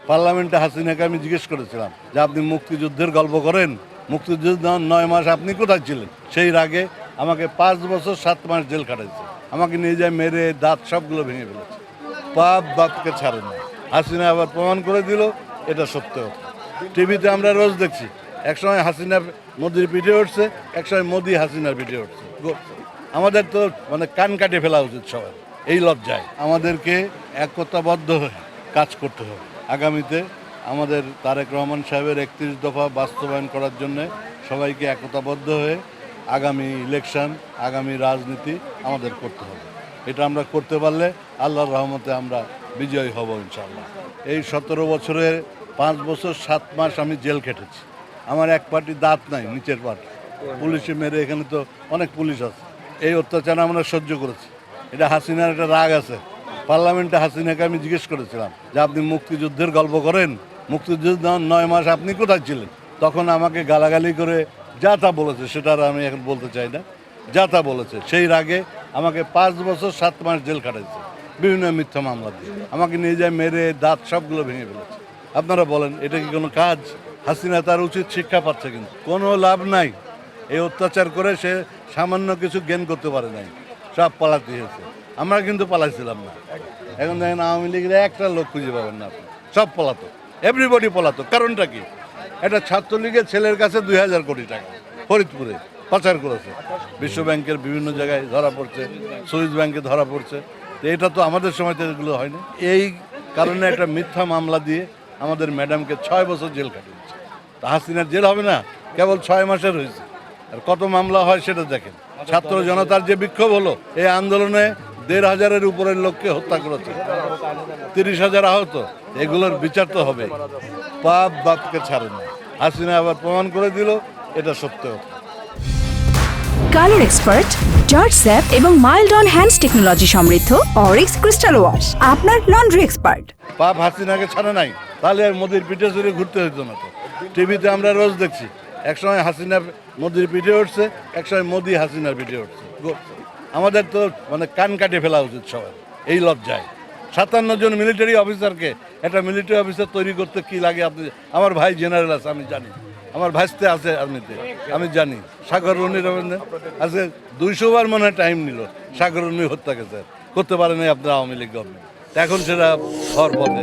পার্লামেন্টে হাসিনাকে আমি জিজ্ঞেস করেছিলাম যে আপনি মুক্তিযুদ্ধের গল্প করেন, মুক্তিযুদ্ধ 9 মাস আপনি কোথায় ছিলেন? সেই রাগে আমাকে 5 বছর 7 মাস জেল খাটাইছে, আমাকে নিয়ে যায় মেরে দাঁত সবগুলো ভেঙে ফেলেছে। পাপ বাপকে ছাড়ে না। হাসিনা আবার প্রমাণ করে দিল এটা সত্য কথা। টিভিতে আমরা রোজ দেখছি, একসময় হাসিনা মোদির পিঠে উঠছে, একসময় মোদি হাসিনার পিঠে উঠছে। আমাদের তো কান কাটে ফেলা উচিত সবার এই লজ্জায়। আমাদেরকে একতাবদ্ধ হয়ে কাজ করতে হবে। আগামীতে আমাদের তারেক রহমান সাহেবের 31 দফা বাস্তবায়ন করার জন্য সবাইকে একতাবদ্ধ হয়ে আগামী ইলেকশন, আগামী রাজনীতি আমাদের করতে হবে। এটা আমরা করতে পারলে আল্লাহর রহমতে আমরা বিজয়ী হব ইনশাআল্লাহ। এই 17 বছরে 5 বছর 7 মাস আমি জেল খেটেছি। আমার এক পাটি দাঁত নাই, নিচের পাট পুলিশে মেরে, এখানে তো অনেক পুলিশ আছে। এই অত্যাচার আমরা সহ্য করেছি। এটা হাসিনার একটা রাগ আছে। পার্লামেন্টে হাসিনাকে আমি জিজ্ঞেস করেছিলাম যে আপনি মুক্তিযুদ্ধের গল্প করেন, মুক্তিযুদ্ধ 9 মাস আপনি কোথায় ছিলেন? তখন আমাকে গালাগালি করে যা তা বলেছে, সেটা আর আমি এখন বলতে চাই না। যা তা বলেছে, সেই রাগে আমাকে 5 বছর 7 মাস জেল খাটাইছে বিভিন্ন মিথ্যা মামলা দিয়ে, আমাকে নিয়ে যায় মেরে দাঁত সবগুলো ভেঙে ফেলেছে। আপনারা বলেন এটা কি কোনো কাজ? হাসিনা তার উচিত শিক্ষা পাচ্ছে, কিন্তু কোনো লাভ নাই। এই অত্যাচার করে সে সামান্য কিছু জ্ঞান করতে পারে নাই, সব পালাতে হয়েছে। আমরা কিন্তু পালাইছিলাম না। এখন দেখেন আওয়ামী লীগের একটা লোক খুঁজে পাবেন না আপনি, সব পলাতো, এভরিবডি পলাতো। কারণটা কি? একটা ছাত্রলীগের ছেলের কাছে 2000 কোটি টাকা ফরিদপুরে পাচার করেছে, বিশ্ব ব্যাংকের বিভিন্ন জায়গায় ধরা পড়ছে, সুইস ব্যাংকে ধরা পড়ছে। তো এটা তো আমাদের সময় তো এগুলো হয়নি। এই কারণে একটা মিথ্যা মামলা দিয়ে আমাদের ম্যাডামকে 6 বছর জেল কাটিয়েছে। তা হাসিনার জেল হবে না, কেবল 6 মাসের হয়েছে। আর কত মামলা হয় সেটা দেখেন। ছাত্র জনতার যে বিক্ষোভ হলো, এই আন্দোলনে 1500-এর উপরের লোককে হত্যা করেছে, 30,000 আহত। এগুলোর বিচার তো হবে। পাপ বাপকে ছাড়ে না। হাসিনা আবার প্রমাণ করে দিল এটা সত্য কথা। কালার এক্সপার্ট, জর্জ স্যাপ এবং মাইল্ড অন হ্যান্ডস টেকনোলজি সমৃদ্ধ অরিক্স ক্রিস্টাল ওয়াশ আপনার লন্ড্রি এক্সপার্ট। পাপ হাসিনাকে ছাড়ে নাই, তাহলে আর মোদির পিঠে চড়ে ঘুরতে হতো না। তো টিভিতে আমরা রোজ দেখছি, একসময় হাসিনা মোদির পিঠে উঠছে, একসময় মোদি হাসিনার পিঠে উঠছে। আমাদের তো কান কাটে ফেলা উচিত সবার এই লজ্জায়। 57 জন মিলিটারি অফিসারকে একটা মিলিটারি অফিসার তৈরি করতে কি লাগে আপনি? আমার ভাই জেনারেল আছে, আমি জানি। আমার ভাইস্তে আছে আর্মিতে, আমি জানি। সাগররণী রবীন্দ্র আজকে 200 বার মনে হয় টাইম নিল সাগররণী হত্যাকে, স্যার করতে পারে নাই আপনার আওয়ামী লীগ গভর্নমেন্ট। এখন সেটা হওয়ার পথে।